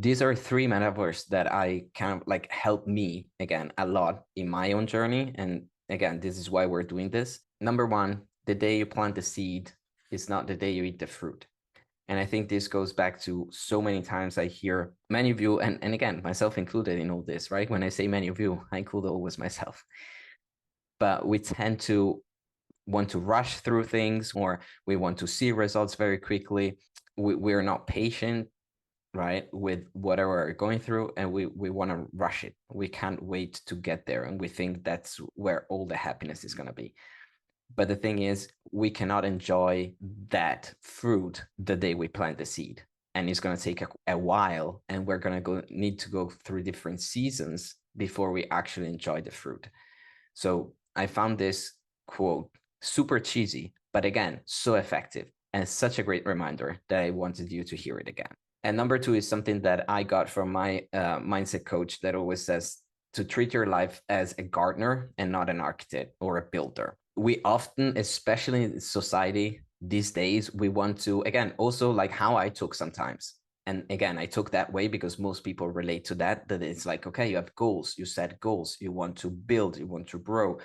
these are three metaphors that I kind of like help me again a lot in my own journey. And again, this is why we're doing this. Number one, the day you plant the seed is not the day you eat the fruit. And I think this goes back to so many times I hear many of you, and again, myself included in all this, right? When I say many of you, I include always myself. But we tend to want to rush through things, or we want to see results very quickly. We're not patient, right, with whatever we're going through, and we want to rush it. We can't wait to get there, and we think that's where all the happiness is going to be. But the thing is, we cannot enjoy that fruit the day we plant the seed. And it's going to take a while, and we're going to need to go through different seasons before we actually enjoy the fruit. So I found this quote super cheesy, but again, so effective and such a great reminder that I wanted you to hear it again. And number two is something that I got from my mindset coach that always says to treat your life as a gardener and not an architect or a builder. We often, especially in society these days, we want to, again, also like how I took sometimes. And again, I took that way because most people relate to that it's like, okay, you have goals, you set goals, you want to build, you want to grow.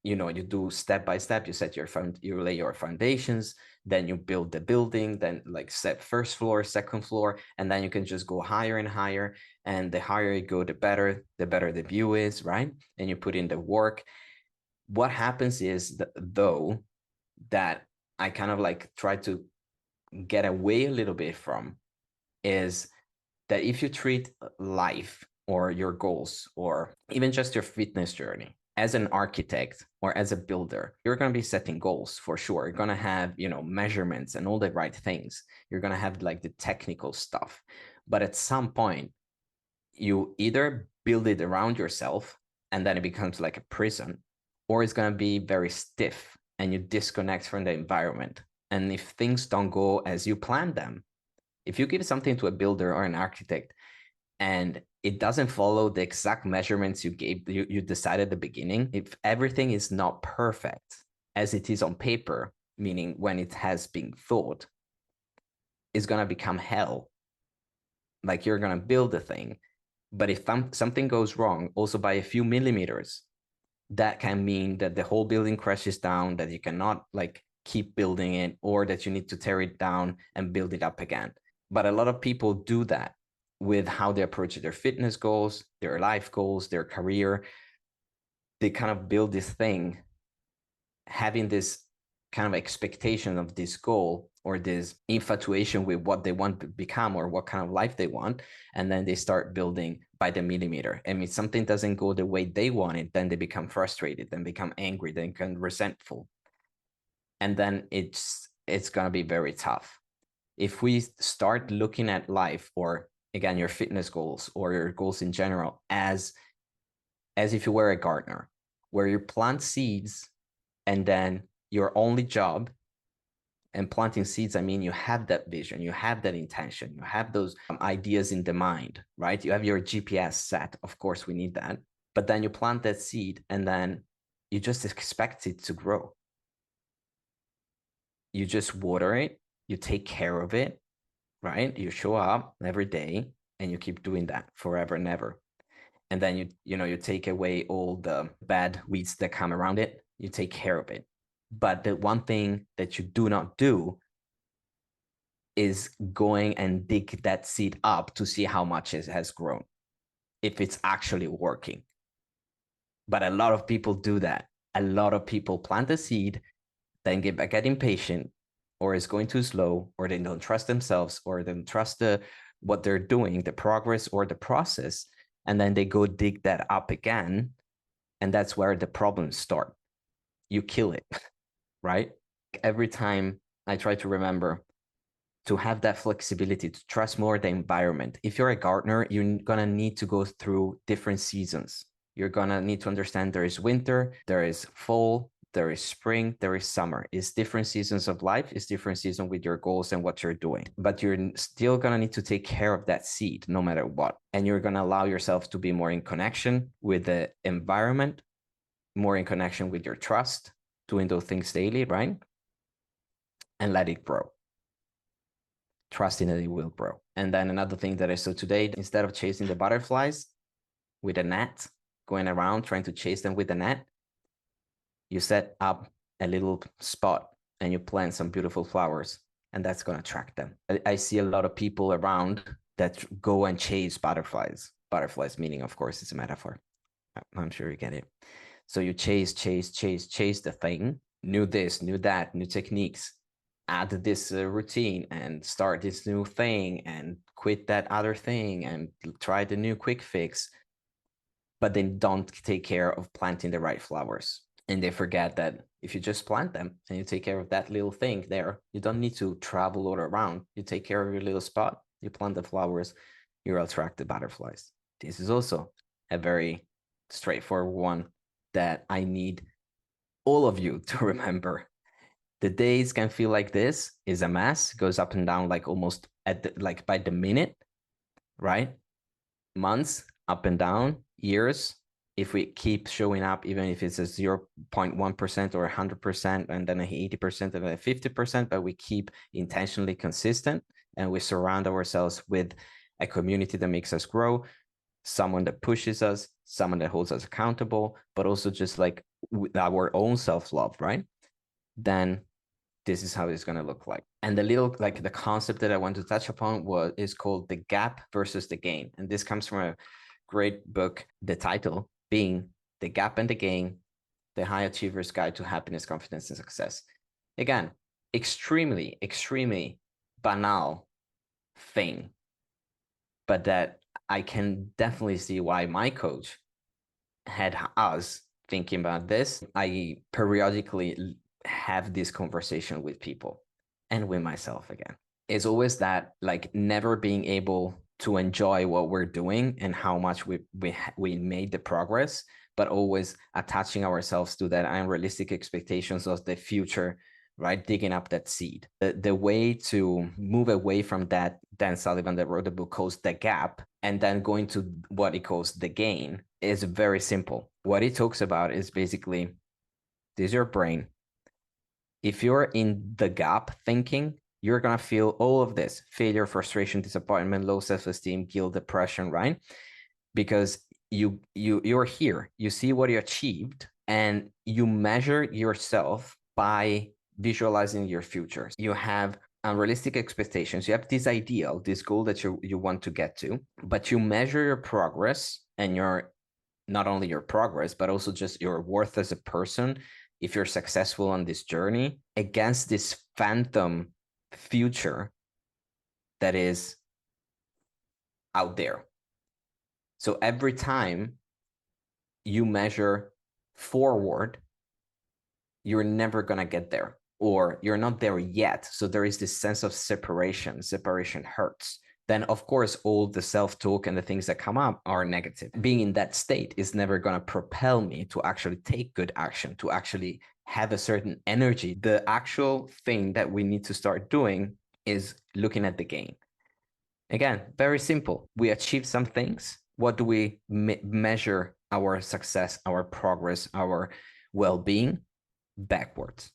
You know, you do step by step, you set you lay your foundations, then you build the building, then like set first floor, second floor, and then you can just go higher and higher. And the higher you go, the better the view is, right? And you put in the work. What happens is that, though, that I kind of like try to get away a little bit from is that if you treat life or your goals or even just your fitness journey as an architect or as a builder, you're going to be setting goals for sure. You're going to have, you know, measurements and all the right things. You're going to have like the technical stuff. But at some point, you either build it around yourself and then it becomes like a prison, or it's going to be very stiff and you disconnect from the environment. And if things don't go as you planned them, if you give something to a builder or an architect and it doesn't follow the exact measurements you decided at the beginning, if everything is not perfect as it is on paper, meaning when it has been thought, it's going to become hell. Like you're going to build the thing, but if something goes wrong also by a few millimeters, that can mean that the whole building crashes down, that you cannot like keep building it, or that you need to tear it down and build it up again. But a lot of people do that with how they approach their fitness goals, their life goals, their career. They kind of build this thing, having this kind of expectation of this goal or this infatuation with what they want to become or what kind of life they want. And then they start building by the millimeter. And if something doesn't go the way they want it, then they become frustrated, then become angry, then become resentful. And then it's going to be very tough. If we start looking at life, or again, your fitness goals or your goals in general, as if you were a gardener, where you plant seeds and then your only job, and planting seeds, I mean, you have that vision, you have that intention, you have those ideas in the mind, right? You have your GPS set. Of course, we need that. But then you plant that seed and then you just expect it to grow. You just water it, you take care of it, right? You show up every day and you keep doing that forever and ever. And then you take away all the bad weeds that come around it. You take care of it. But the one thing that you do not do is going and dig that seed up to see how much it has grown, if it's actually working. But a lot of people do that. A lot of people plant a seed, then get impatient, or it's going too slow, or they don't trust themselves, or they don't trust what they're doing, the progress or the process. And then they go dig that up again. And that's where the problems start. You kill it, right? Every time I try to remember to have that flexibility, to trust more the environment. If you're a gardener, you're going to need to go through different seasons. You're going to need to understand there is winter, there is fall, there is spring, there is summer. It's different seasons of life. It's different season with your goals and what you're doing. But you're still going to need to take care of that seed no matter what. And you're going to allow yourself to be more in connection with the environment, more in connection with your trust, doing those things daily, right? And let it grow, trusting that it will grow. And then another thing that I saw today, instead of chasing the butterflies with a net, going around trying to chase them with a net, you set up a little spot and you plant some beautiful flowers, and that's going to attract them. I see a lot of people around that go and chase butterflies. Butterflies meaning, of course, it's a metaphor. I'm sure you get it. So you chase the thing, new this, new that, new techniques, add this routine and start this new thing and quit that other thing and try the new quick fix, but then don't take care of planting the right flowers. And they forget that if you just plant them and you take care of that little thing there, you don't need to travel all around. You take care of your little spot, you plant the flowers, you'll attract the butterflies. This is also a very straightforward one that I need all of you to remember. The days can feel like this is a mess, goes up and down like almost at the, like by the minute, right? Months up and down, years. If we keep showing up, even if it's a 0.1% or 100%, and then 80% and then 50%, but we keep intentionally consistent and we surround ourselves with a community that makes us grow, someone that pushes us, someone that holds us accountable, but also just like with our own self-love, right? Then this is how it's going to look like. And the little, like the concept that I want to touch upon is called the gap versus the gain. And this comes from a great book, the title being The Gap and the Gain, The High Achiever's Guide to Happiness, Confidence, and Success. Again, extremely, extremely banal thing, but that I can definitely see why my coach had us thinking about this. I periodically have this conversation with people and with myself again. It's always that like never being able to enjoy what we're doing and how much we made the progress, but always attaching ourselves to that unrealistic expectations of the future, right? Digging up that seed. The way to move away from that, Dan Sullivan that wrote the book calls The Gap, and then going to what he calls the gain is very simple. What he talks about is basically, this is your brain. If you're in the gap thinking, you're going to feel all of this: failure, frustration, disappointment, low self-esteem, guilt, depression, right? Because you're here, you see what you achieved, and you measure yourself by visualizing your future. You have unrealistic expectations. You have this ideal, this goal that you want to get to, but you measure your progress and your, not only your progress, but also just your worth as a person, if you're successful on this journey, against this phantom future that is out there. So every time you measure forward, you're never going to get there, or you're not there yet. So there is this sense of separation. Separation hurts. Then, of course, all the self-talk and the things that come up are negative. Being in that state is never going to propel me to actually take good action, to actually have a certain energy. The actual thing that we need to start doing is looking at the gain. Again, very simple. We achieve some things. What do we measure our success, our progress, our well-being? Backwards.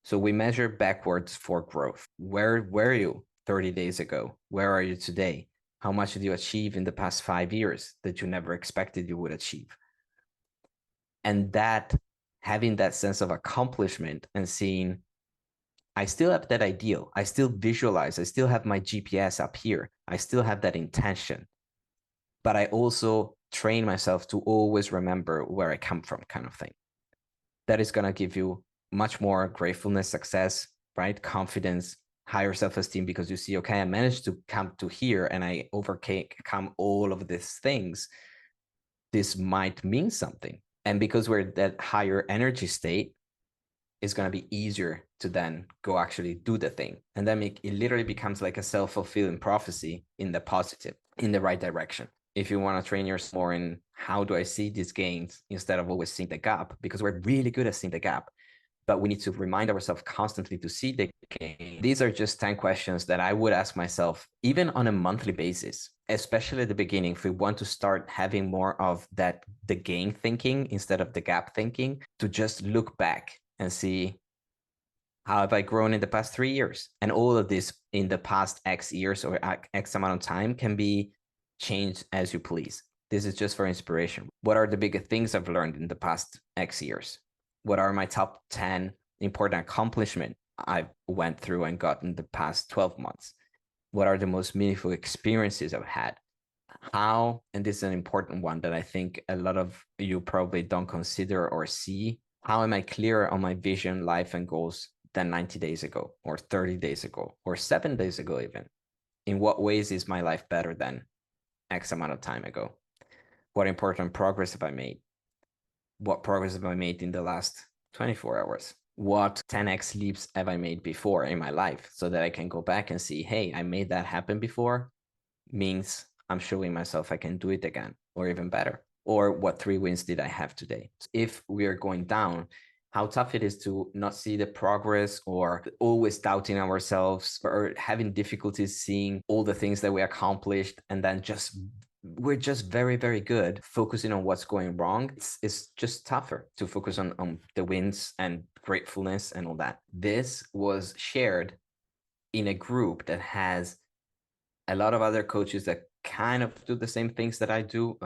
So we measure backwards for growth. Where were you 30 days ago? Where are you today? How much did you achieve in the past 5 years that you never expected you would achieve? And that, having that sense of accomplishment and seeing, I still have that ideal. I still visualize. I still have my GPS up here. I still have that intention. But I also train myself to always remember where I come from, kind of thing. That is going to give you much more gratefulness, success, right? Confidence, higher self-esteem, because you see, okay, I managed to come to here and I overcome all of these things. This might mean something. And because we're at that higher energy state, it's going to be easier to then go actually do the thing. And then it literally becomes like a self-fulfilling prophecy in the positive, in the right direction. If you want to train yourself more in how do I see these gains instead of always seeing the gap, because we're really good at seeing the gap, but we need to remind ourselves constantly to see the gain. These are just 10 questions that I would ask myself, even on a monthly basis, especially at the beginning, if we want to start having more of that, the gain thinking instead of the gap thinking, to just look back and see, How have I grown in the past 3 years? And all of this in the past X years or X amount of time can be changed as you please. This is just for inspiration. What are the biggest things I've learned in the past X years? What are my top 10 important accomplishments I went through and got in the past 12 months? What are the most meaningful experiences I've had? How, and this is an important one that I think a lot of you probably don't consider or see, how am I clearer on my vision, life, and goals than 90 days ago, or 30 days ago, or 7 days ago, even? In what ways is my life better than X amount of time ago? What important progress have I made? What progress have I made in the last 24 hours? What 10x leaps have I made before in my life so that I can go back and see, hey, I made that happen before, means I'm showing myself I can do it again, or even better. Or what 3 wins did I have today? If we are going down, how tough it is to not see the progress, or always doubting ourselves, or having difficulties seeing all the things that we accomplished, and then we're just very, very good focusing on what's going wrong. It's just tougher to focus on the wins and gratefulness and all that. This was shared in a group that has a lot of other coaches that kind of do the same things that I do,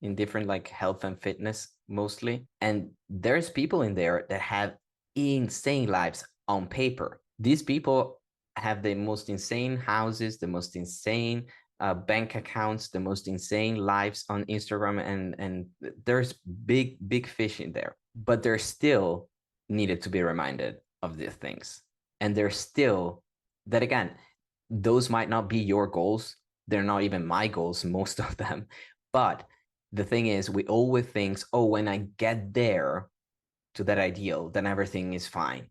in different like health and fitness mostly. And there's people in there that have insane lives on paper. These people have the most insane houses, the most insane bank accounts, the most insane lives on Instagram, and there's big fish in there. But they're still needed to be reminded of these things. And they're still, that again, those might not be your goals. They're not even my goals, most of them. But the thing is, we always think, oh, when I get there to that ideal, then everything is fine.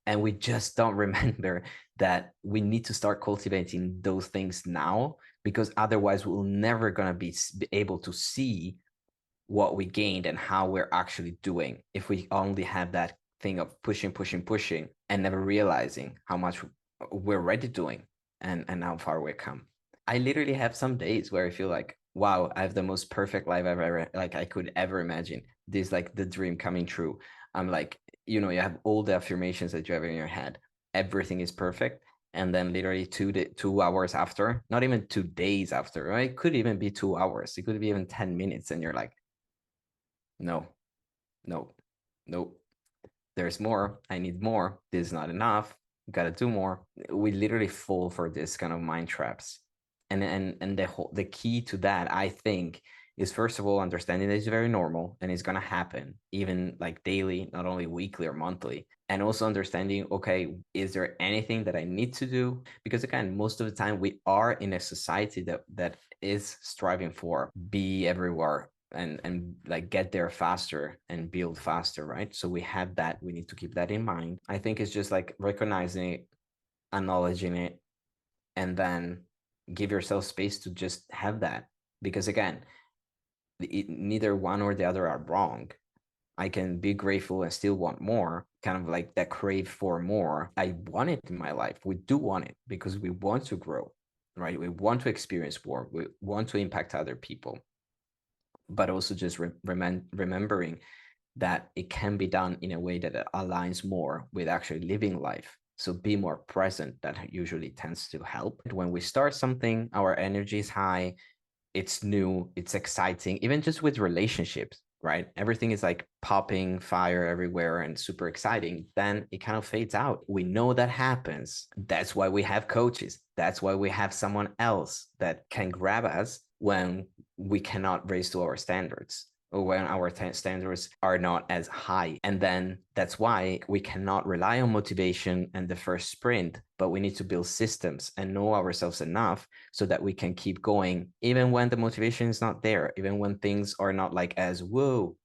And we just don't remember that we need to start cultivating those things now, because otherwise we're never going to be able to see what we gained and how we're actually doing if we only have that thing of pushing and never realizing how much we're already doing and how far we've come. I literally have some days where I feel like, wow, I have the most perfect life I've ever, like I could ever imagine. This like the dream coming true. I'm like, you know, you have all the affirmations that you have in your head. Everything is perfect. And then literally 2 hours after, not even 2 days after, right? It could even be 2 hours. It could be even 10 minutes. And you're like, no, no, no, there's more. I need more. This is not enough. Gotta do more. We literally fall for this kind of mind traps. And the key to that, I think, is first of all understanding that it's very normal and it's gonna happen even like daily, not only weekly or monthly. And also understanding, okay, is there anything that I need to do? Because again, most of the time we are in a society that is striving for be everywhere and like get there faster and build faster, right? So we have that, we need to keep that in mind. I think it's just like recognizing it, acknowledging it, and then give yourself space to just have that. Because again, neither one or the other are wrong. I can be grateful and still want more, kind of like that crave for more. I want it in my life. We do want it because we want to grow, right? We want to experience more. We want to impact other people, but also just remembering that it can be done in a way that aligns more with actually living life. So be more present. That usually tends to help. When we start something, our energy is high, it's new, it's exciting, even just with relationships, right? Everything is like popping fire everywhere and super exciting. Then it kind of fades out. We know that happens. That's why we have coaches. That's why we have someone else that can grab us when we cannot raise to our standards, or when our standards are not as high. And then that's why we cannot rely on motivation and the first sprint, but we need to build systems and know ourselves enough so that we can keep going, even when the motivation is not there, even when things are not like as whoa,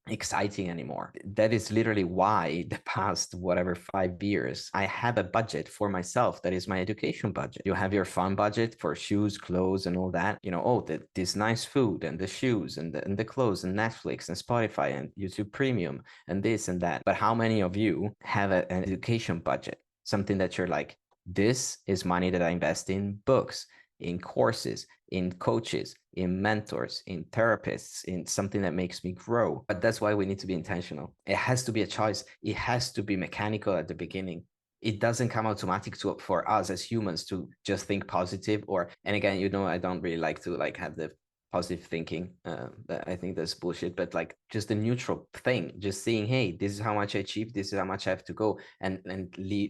exciting anymore. That is literally why the past whatever 5 years I have a budget for myself that is my education budget. You have your fun budget for shoes, clothes, and all that, you know, oh, this nice food and the shoes and the clothes and Netflix and Spotify and YouTube Premium and this and that. But how many of you have an education budget, something that you're like, this is money that I invest in books, in courses, in coaches, in mentors, in therapists, in something that makes me grow. But that's why we need to be intentional. It has to be a choice. It has to be mechanical at the beginning. It doesn't come automatic for us as humans to just think positive. Or, and again, I don't really like to like have the positive thinking. I think that's bullshit. But like just the neutral thing, just seeing, hey, this is how much I achieved, this is how much I have to go, and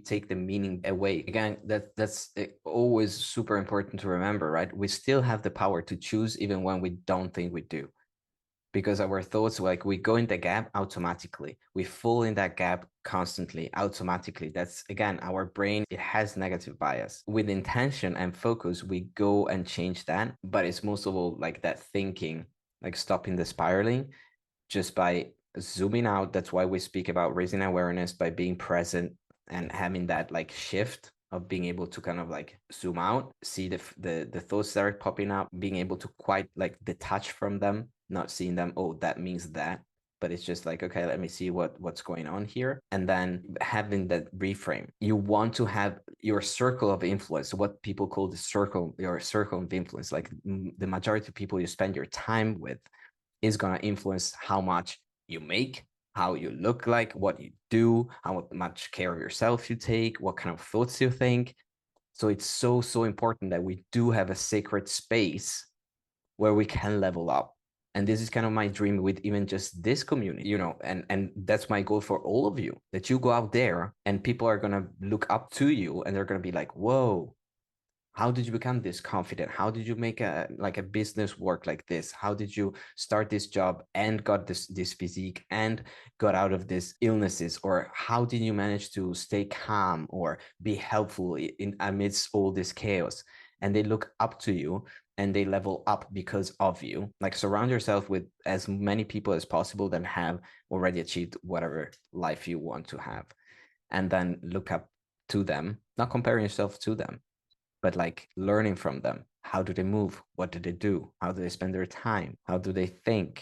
take the meaning away. Again, that's always super important to remember, right? We still have the power to choose even when we don't think we do, because our thoughts, like, we go in the gap automatically, we fall in that gap constantly automatically. That's, again, our brain, it has negative bias. With intention and focus, we go and change that. But it's most of all like that thinking, like stopping the spiraling just by zooming out. That's why we speak about raising awareness, by being present and having that like shift of being able to kind of like zoom out, see the thoughts that are popping up, being able to quite like detach from them, not seeing them, oh, that means that, but it's just like, okay, let me see what's going on here. And then having that reframe. You want to have your circle of influence, what people call your circle of influence, like the majority of people you spend your time with is going to influence how much you make, how you look like, what you do, how much care of yourself you take, what kind of thoughts you think. So it's so important that we do have a sacred space where we can level up. And this is kind of my dream with even just this community, and that's my goal for all of you, that you go out there and people are going to look up to you and they're going to be like, whoa, how did you become this confident? How did you make a business work like this? How did you start this job and got this physique and got out of these illnesses? Or how did you manage to stay calm or be helpful in amidst all this chaos? And they look up to you and they level up because of you. Like, surround yourself with as many people as possible that have already achieved whatever life you want to have, and then look up to them, not comparing yourself to them, but like learning from them. How do they move? What do they do? How do they spend their time? How do they think?